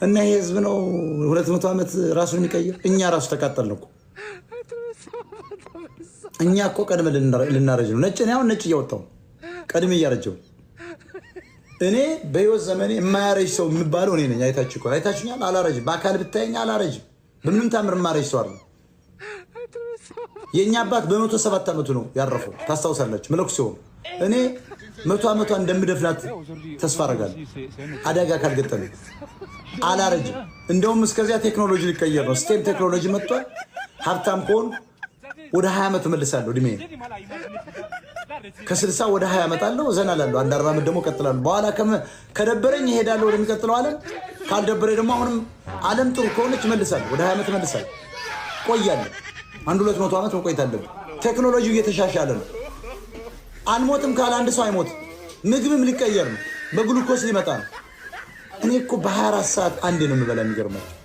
እና ይሄ ህዝብ ነው 200 ዓመት ራሱን የሚቀይር። እኛ ራሱ ተቃጠልን እኮ። እኛ እኮ ቀድመ ልናረጅ ነው። ነጭ ነው ነጭ እያወጣው ቀድሜ እያረጀው እኔ በህይወት ዘመኔ የማያረጅ ሰው የሚባለው እኔ ነኝ። አይታችሁኛል። አላረጅም። በአካል ብታየኝ አላረጅም። በምንም ታምር የማረጅ ሰው አይደለም። የኛ አባት በ107 ዓመቱ ነው ያረፈው። ታስታውሳላችሁ? መለኩ ሲሆን እኔ 100 ዓመቷን እንደምደፍናት ተስፋ አደርጋለሁ። አደጋ ካልገጠመኝ አላረጅም። እንደውም እስከዚያ ቴክኖሎጂ ሊቀየር ነው። ስቴም ቴክኖሎጂ መጥቷል። ሀብታም ከሆን ወደ 20 ዓመት መልሳለሁ። እድሜ ከ60 ወደ 20 አመጣለሁ። እዘናላለሁ። አንድ 40 ዓመት ደግሞ ቀጥላለሁ። በኋላ ከደበረኝ እሄዳለሁ ወደሚቀጥለው ዓለም። ካልደበረኝ ደግሞ አሁንም ዓለም ጥሩ ከሆነች መልሳለሁ። ወደ 20 ዓመት መልሳለሁ። ቆያለሁ። 100-200 ዓመት መቆየት አለብን። ቴክኖሎጂው እየተሻሻለ ነው። አንሞትም ካለ አንድ ሰው አይሞትም። ምግብም ሊቀየር ነው። በግሉኮስ ሊመጣ ነው። እኔ እኮ በ24 ሰዓት አንዴ ነው የምበላ። የሚገርማቸው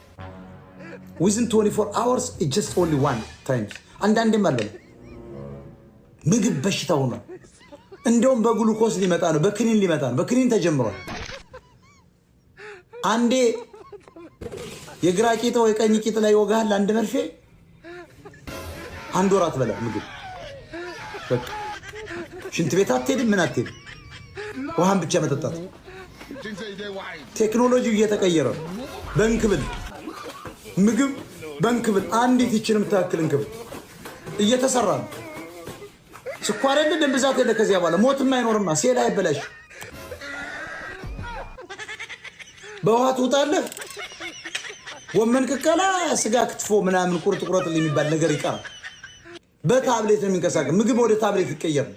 within 24 hours it's just only one times። አንዳንዴም አለ ምግብ በሽታ ሆኗል። እንደውም በግሉኮስ ሊመጣ ነው። በክኒን ሊመጣ ነው። በክኒን ተጀምሯል። አንዴ የግራ ቂጥ ወይ ቀኝ ቂጥ ላይ ይወጋሃል አንድ መርፌ። አንድ ወራት በላ ምግብ በቃ ሽንት ቤት አትሄድም። ምን አትሄድም። ውሃን ብቻ መጠጣት። ቴክኖሎጂው እየተቀየረ ነው። በእንክብል ምግብ በእንክብል አንዲት ይችን የምታክል እንክብል እየተሰራ ነው። ስኳር የለ፣ ደም ብዛት የለ። ከዚያ በኋላ ሞትም አይኖርማ። ሴል አይበላሽ። በውሃ ትውጣለህ። ጎመን ቅቀላ፣ ስጋ ክትፎ ምናምን ቁርጥ ቁረጥ የሚባል ነገር ይቀራል። በታብሌት ነው የሚንቀሳቀስ። ምግብ ወደ ታብሌት ይቀየር ነው።